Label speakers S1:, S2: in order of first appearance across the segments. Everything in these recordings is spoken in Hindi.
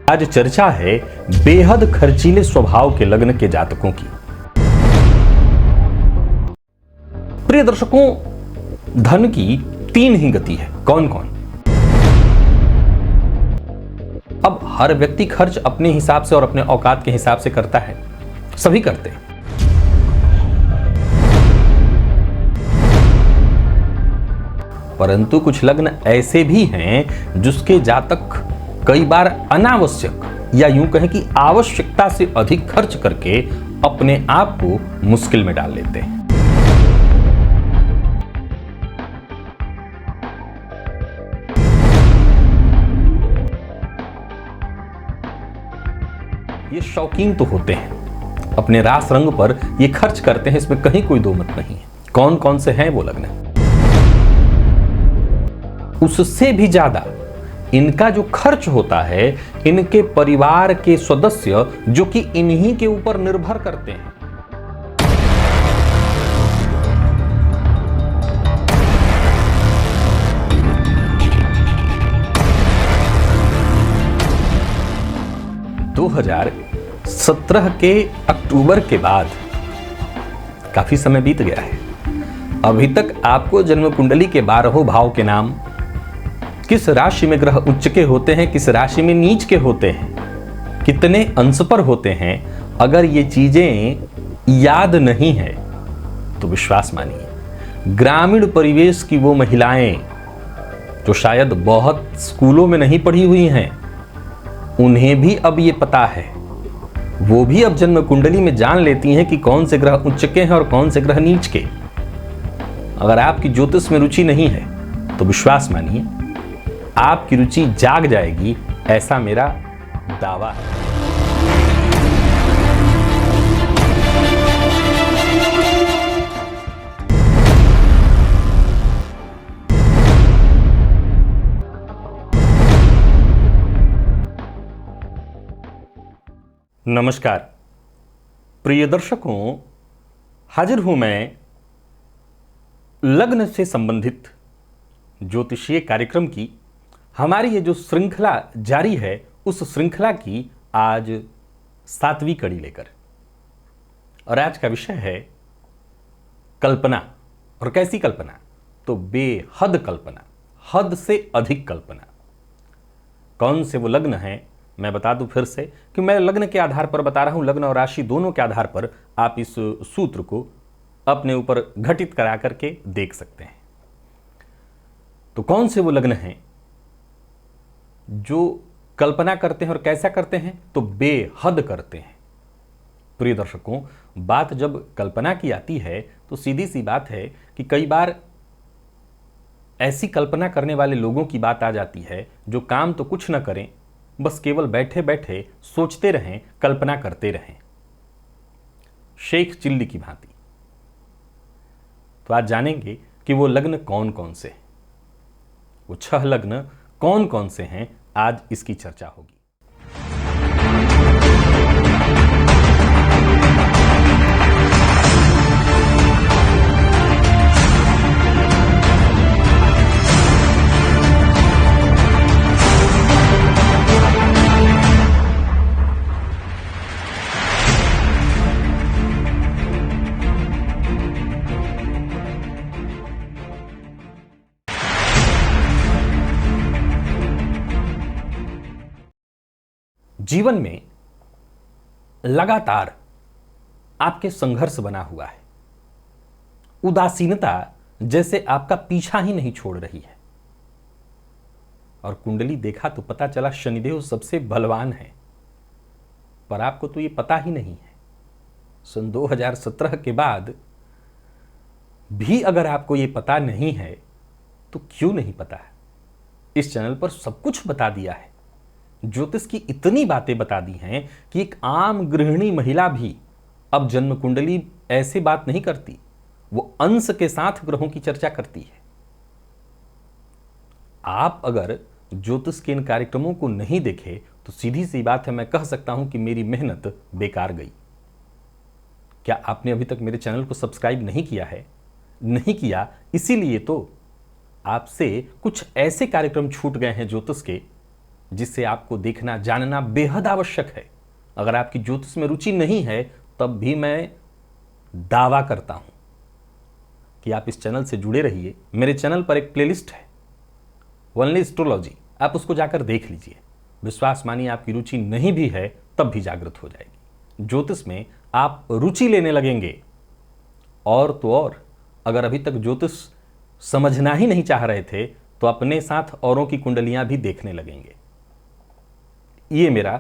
S1: आज चर्चा है बेहद खर्चीले स्वभाव के लग्न के जातकों की। प्रिय दर्शकों, धन की तीन ही गति है। कौन कौन? अब हर व्यक्ति खर्च अपने हिसाब से और अपने औकात के हिसाब से करता है, सभी करते हैं। परंतु कुछ लग्न ऐसे भी हैं जिसके जातक कई बार अनावश्यक या यूं कहें कि आवश्यकता से अधिक खर्च करके अपने आप को मुश्किल में डाल लेते हैं। ये शौकीन तो होते हैं, अपने रास रंग पर ये खर्च करते हैं, इसमें कहीं कोई दो मत नहीं है। कौन कौन से हैं वो लग्न? उससे भी ज्यादा इनका जो खर्च होता है, इनके परिवार के सदस्य जो कि इन्हीं के ऊपर निर्भर करते हैं। दो 2017 के अक्टूबर के बाद काफी समय बीत गया है। अभी तक आपको जन्म कुंडली के 12 भाव के नाम, किस राशि में ग्रह उच्च के होते हैं, किस राशि में नीच के होते हैं, कितने अंश पर होते हैं, अगर ये चीजें याद नहीं है तो विश्वास मानिए, ग्रामीण परिवेश की वो महिलाएं जो शायद बहुत स्कूलों में नहीं पढ़ी हुई हैं, उन्हें भी अब ये पता है। वो भी अब जन्म कुंडली में जान लेती हैं कि कौन से ग्रह उच्च के हैं और कौन से ग्रह नीच के। अगर आपकी ज्योतिष में रुचि नहीं है तो विश्वास मानिए, आपकी रुचि जाग जाएगी, ऐसा मेरा दावा है। नमस्कार प्रिय दर्शकों, हाजिर हूं मैं लग्न से संबंधित ज्योतिषीय कार्यक्रम की हमारी ये जो श्रृंखला जारी है, उस श्रृंखला की आज 7वीं कड़ी लेकर। और आज का विषय है कल्पना। और कैसी कल्पना? तो बेहद कल्पना, हद से अधिक कल्पना। कौन से वो लग्न हैं मैं बता दूं फिर से कि मैं लग्न के आधार पर बता रहा हूं, लग्न और राशि दोनों के आधार पर आप इस सूत्र को अपने ऊपर घटित करा करके देख सकते हैं। तो कौन से वो लग्न हैं जो कल्पना करते हैं और कैसा करते हैं? तो बेहद करते हैं। प्रिय दर्शकों, बात जब कल्पना की आती है तो सीधी सी बात है कि कई बार ऐसी कल्पना करने वाले लोगों की बात आ जाती है जो काम तो कुछ न करें, बस केवल बैठे बैठे सोचते रहें, कल्पना करते रहें, शेख चिल्ली की भांति। तो आज जानेंगे कि वो लग्न कौन कौन से हैं, वो 6 लग्न कौन कौन से हैं। आज इसकी चर्चा होगी। जीवन में लगातार आपके संघर्ष बना हुआ है, उदासीनता जैसे आपका पीछा ही नहीं छोड़ रही है। और कुंडली देखा तो पता चला शनिदेव सबसे बलवान है, पर आपको तो ये पता ही नहीं है। सन 2017 के बाद भी अगर आपको ये पता नहीं है तो क्यों नहीं पता है? इस चैनल पर सब कुछ बता दिया है, ज्योतिष की इतनी बातें बता दी हैं कि एक आम गृहिणी महिला भी अब जन्म कुंडली ऐसे बात नहीं करती, वो अंश के साथ ग्रहों की चर्चा करती है। आप अगर ज्योतिष के इन कार्यक्रमों को नहीं देखे तो सीधी सी बात है, मैं कह सकता हूं कि मेरी मेहनत बेकार गई। क्या आपने अभी तक मेरे चैनल को सब्सक्राइब नहीं किया है? नहीं किया, इसीलिए तो आपसे कुछ ऐसे कार्यक्रम छूट गए हैं ज्योतिष के जिसे आपको देखना जानना बेहद आवश्यक है। अगर आपकी ज्योतिष में रुचि नहीं है तब भी मैं दावा करता हूं कि आप इस चैनल से जुड़े रहिए। मेरे चैनल पर एक प्लेलिस्ट है ओनली एस्ट्रोलॉजी, आप उसको जाकर देख लीजिए। विश्वास मानिए आपकी रुचि नहीं भी है तब भी जागृत हो जाएगी। ज्योतिष में आप रुचि लेने लगेंगे। और तो और अगर अभी तक ज्योतिष समझना ही नहीं चाह रहे थे तो अपने साथ औरों की कुंडलियां भी देखने लगेंगे। ये मेरा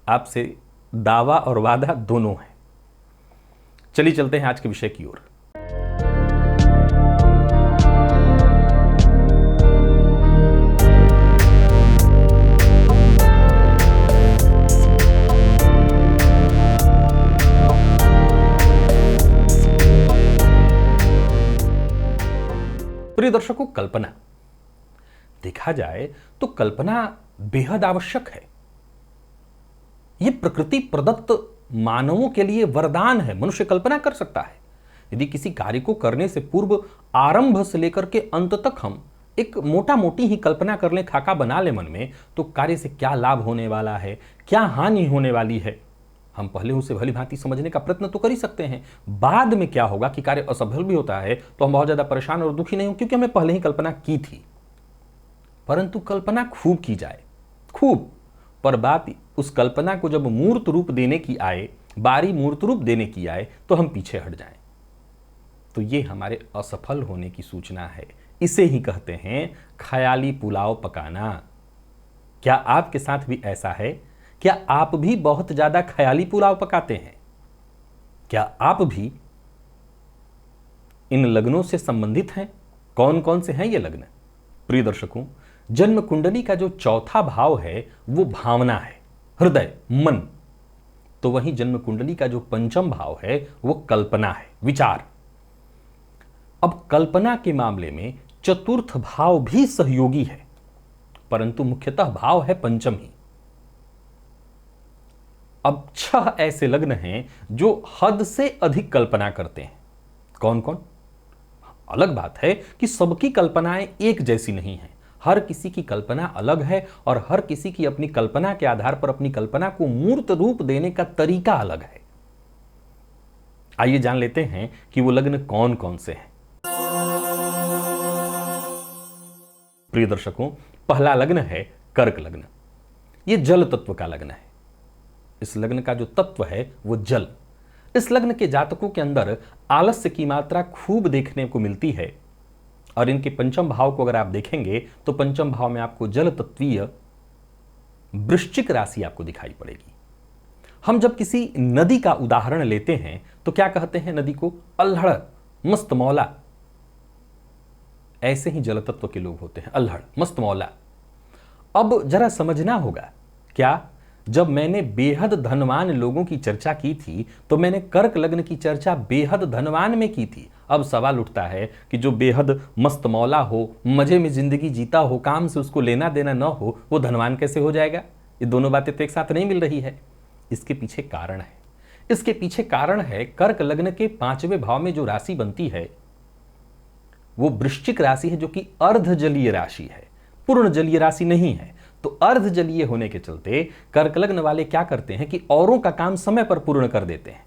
S1: आपसे दावा और वादा दोनों है। चलिए चलते हैं आज के विषय की ओर। प्रिय दर्शकों, कल्पना देखा जाए तो कल्पना बेहद आवश्यक है। यह प्रकृति प्रदत्त मानवों के लिए वरदान है। मनुष्य कल्पना कर सकता है। यदि किसी कार्य को करने से पूर्व आरंभ से लेकर के अंत तक हम एक मोटा मोटी ही कल्पना कर लें, खाका बना ले मन में, तो कार्य से क्या लाभ होने वाला है, क्या हानि होने वाली है, हम पहले उसे भली भांति समझने का प्रयत्न तो कर ही सकते हैं। बाद में क्या होगा कि कार्य असफल भी होता है तो हम बहुत ज्यादा परेशान और दुखी नहीं हो, क्योंकि हमें पहले ही कल्पना की थी। परंतु कल्पना खूब की जाए, खूब, पर बात उस कल्पना को जब मूर्त रूप देने की आए, बारी मूर्त रूप देने की आए, तो हम पीछे हट जाएं। तो ये हमारे असफल होने की सूचना है। इसे ही कहते हैं ख्याली पुलाव पकाना। क्या आपके साथ भी ऐसा है? क्या आप भी बहुत ज्यादा ख्याली पुलाव पकाते हैं? क्या आप भी इन लग्नों से संबंधित हैं? कौन कौन से हैं ये लग्न? प्रिय दर्शकों, जन्म कुंडली का जो चौथा भाव है वो भावना है, हृदय, मन। तो वहीं जन्म कुंडली का जो पंचम भाव है वो कल्पना है, विचार। अब कल्पना के मामले में चतुर्थ भाव भी सहयोगी है, परंतु मुख्यतः भाव है पंचम ही। अब 6 ऐसे लग्न हैं जो हद से अधिक कल्पना करते हैं। कौन कौन? अलग बात है कि सबकी कल्पनाएं एक जैसी नहीं हैं। हर किसी की कल्पना अलग है और हर किसी की अपनी कल्पना के आधार पर अपनी कल्पना को मूर्त रूप देने का तरीका अलग है। आइए जान लेते हैं कि वो लग्न कौन कौन से हैं। प्रिय दर्शकों, पहला लग्न है कर्क लग्न। यह जल तत्व का लग्न है। इस लग्न का जो तत्व है वो जल। इस लग्न के जातकों के अंदर आलस्य की मात्रा खूब देखने को मिलती है। और इनके पंचम भाव को अगर आप देखेंगे तो पंचम भाव में आपको जल तत्वीय वृश्चिक राशि आपको दिखाई पड़ेगी। हम जब किसी नदी का उदाहरण लेते हैं तो क्या कहते हैं नदी को? अल्हड़, मस्त मौला। ऐसे ही जल तत्व के लोग होते हैं, अल्हड़, मस्त मौला। अब जरा समझना होगा, क्या जब मैंने बेहद धनवान लोगों की चर्चा की थी तो मैंने कर्क लग्न की चर्चा बेहद धनवान में की थी। अब सवाल उठता है कि जो बेहद मस्त मौला हो, मजे में जिंदगी जीता हो, काम से उसको लेना देना न हो, वो धनवान कैसे हो जाएगा? ये दोनों बातें तो एक साथ नहीं मिल रही है। इसके पीछे कारण है। इसके पीछे कारण है कर्क लग्न के 5वें भाव में जो राशि बनती है वो वृश्चिक राशि है, जो कि अर्ध जलीय राशि है, पूर्ण जलीय राशि नहीं है। तो अर्ध जलीय होने के चलते कर्क लग्न वाले क्या करते हैं कि औरों का काम समय पर पूर्ण कर देते हैं।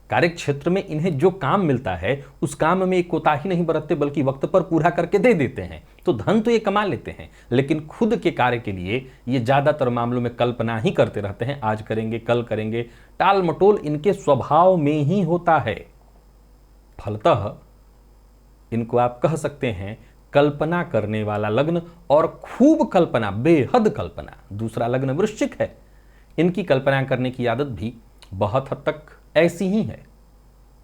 S1: कार्य क्षेत्र में इन्हें जो काम मिलता है उस काम में एक कोताही नहीं बरतते, बल्कि वक्त पर पूरा करके दे देते हैं। तो धन तो ये कमा लेते हैं, लेकिन खुद के कार्य के लिए ये ज्यादातर मामलों में कल्पना ही करते रहते हैं। आज करेंगे, कल करेंगे, टाल मटोल इनके स्वभाव में ही होता है। फलतः इनको आप कह सकते हैं कल्पना करने वाला लग्न, और खूब कल्पना, बेहद कल्पना। दूसरा लग्न वृश्चिक है। इनकी कल्पना करने की आदत भी बहुत हद तक ऐसी ही है।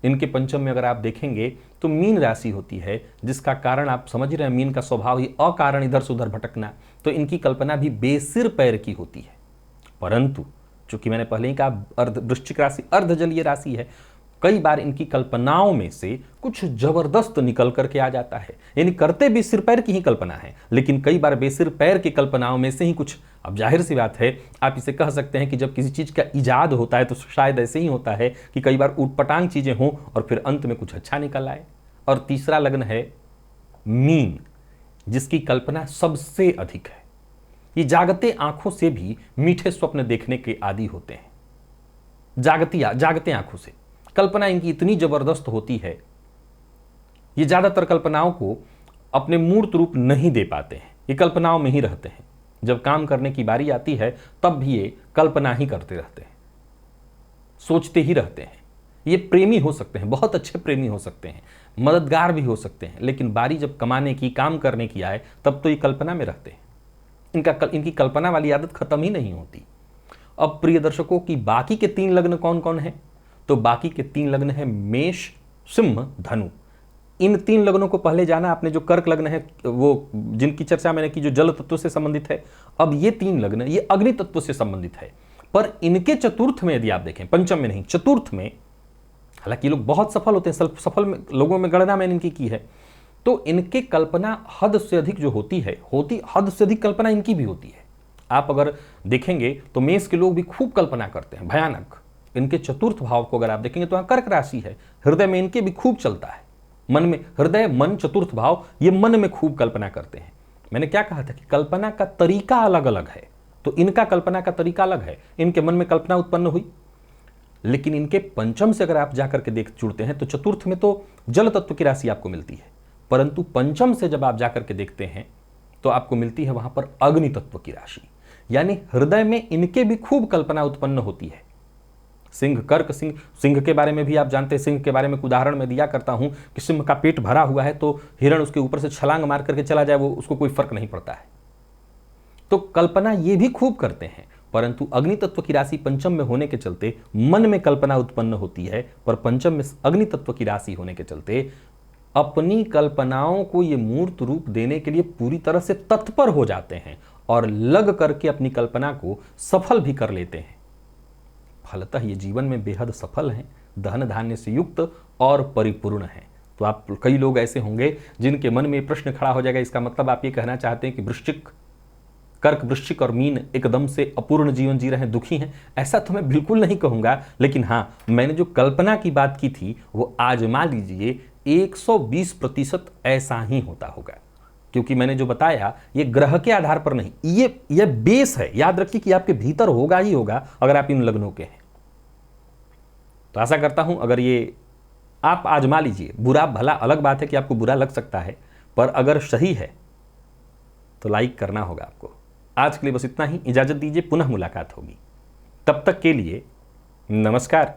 S1: इनके पंचम में अगर आप देखेंगे तो मीन राशि होती है, जिसका कारण आप समझ रहे हैं, मीन का स्वभाव ही अकारण इधर से उधर भटकना। तो इनकी कल्पना भी बेसिर पैर की होती है। परंतु चूंकि मैंने पहले ही कहा अर्ध वृश्चिक राशि अर्ध जलीय राशि है, कई बार इनकी कल्पनाओं में से कुछ जबरदस्त निकल करके आ जाता है। यानी करते भी सिर पैर की ही कल्पना है, लेकिन कई बार बेसिर पैर की कल्पनाओं में से ही कुछ, अब जाहिर सी बात है, आप इसे कह सकते हैं कि जब किसी चीज का इजाद होता है तो शायद ऐसे ही होता है कि कई बार ऊटपटांग चीजें हों और फिर अंत में कुछ अच्छा निकल आए। और तीसरा लग्न है मीन, जिसकी कल्पना सबसे अधिक है। ये जागते आंखों से भी मीठे स्वप्न देखने के आदी होते हैं। जागते आंखों से कल्पना इनकी इतनी जबरदस्त होती है, ये ज्यादातर कल्पनाओं को अपने मूर्त रूप नहीं दे पाते हैं, ये कल्पनाओं में ही रहते हैं। जब काम करने की बारी आती है तब भी ये कल्पना ही करते रहते हैं, सोचते ही रहते हैं। ये प्रेमी हो सकते हैं, बहुत अच्छे प्रेमी हो सकते हैं, मददगार भी हो सकते हैं, लेकिन बारी जब कमाने की, काम करने की आए तब तो ये कल्पना में रहते हैं। इनकी कल्पना वाली आदत खत्म ही नहीं होती। अब प्रिय दर्शकों की बाकी के 3 लग्न कौन कौन है? तो बाकी के 3 लग्न है मेष, सिंह, धनु। इन 3 लग्नों को पहले जाना आपने। जो कर्क लग्न है वो जिनकी चर्चा मैंने की, जो जल तत्व से संबंधित है। अब ये 3 लग्न ये अग्नि तत्व से संबंधित है, पर इनके चतुर्थ में यदि आप देखें, पंचम में नहीं, चतुर्थ में, हालांकि लोग बहुत सफल होते हैं, सफल में लोगों में गणना मैंने इनकी की है, तो इनके कल्पना हद से अधिक जो होती है, हद से अधिक कल्पना इनकी भी होती है। आप अगर देखेंगे तो मेष के लोग भी खूब कल्पना करते हैं, भयानक। इनके चतुर्थ भाव को अगर आप देखेंगे तो यहाँ कर्क राशि है, हृदय में इनके भी खूब चलता है। मन में, हृदय, मन, चतुर्थ भाव, ये मन में खूब कल्पना करते हैं। मैंने क्या कहा था कि कल्पना का तरीका अलग अलग है, तो इनका कल्पना का तरीका अलग है। इनके मन में कल्पना उत्पन्न हुई, लेकिन इनके पंचम से अगर आप जाकर के जुड़ते हैं तो चतुर्थ में तो जल तत्व की राशि आपको मिलती है, परंतु पंचम से जब आप जाकर के देखते हैं तो आपको मिलती है वहां पर अग्नि तत्व की राशि। यानी हृदय में इनके भी खूब कल्पना उत्पन्न होती है। सिंह, कर्क, सिंह के बारे में भी आप जानते हैं। सिंह के बारे में एक उदाहरण मैं दिया करता हूं कि सिंह का पेट भरा हुआ है तो हिरण उसके ऊपर से छलांग मार करके चला जाए, वो उसको कोई फर्क नहीं पड़ता है। तो कल्पना ये भी खूब करते हैं, परंतु अग्नि तत्व की राशि पंचम में होने के चलते मन में कल्पना उत्पन्न होती है, पर पंचम में अग्नि तत्व की राशि होने के चलते अपनी कल्पनाओं को ये मूर्त रूप देने के लिए पूरी तरह से तत्पर हो जाते हैं और लग करके अपनी कल्पना को सफल भी कर लेते हैं। फलतः ये जीवन में बेहद सफल हैं, धन धान्य से युक्त और परिपूर्ण हैं। तो आप, कई लोग ऐसे होंगे जिनके मन में प्रश्न खड़ा हो जाएगा, इसका मतलब आप ये कहना चाहते हैं कि वृश्चिक, कर्क, वृश्चिक और मीन एकदम से अपूर्ण जीवन जी रहे हैं, दुखी हैं? ऐसा तो मैं बिल्कुल नहीं कहूंगा, लेकिन हाँ, मैंने जो कल्पना की बात की थी वो आजमा लीजिए, 120% ऐसा ही होता होगा। क्योंकि मैंने जो बताया ये ग्रह के आधार पर नहीं, ये बेस है। याद रखिए कि आपके भीतर होगा ही होगा अगर आप इन लग्नों के हैं। तो आशा करता हूं अगर ये आप आजमा लीजिए। बुरा भला अलग बात है कि आपको बुरा लग सकता है, पर अगर सही है तो लाइक करना होगा आपको। आज के लिए बस इतना ही, इजाजत दीजिए, पुनः मुलाकात होगी। तब तक के लिए नमस्कार।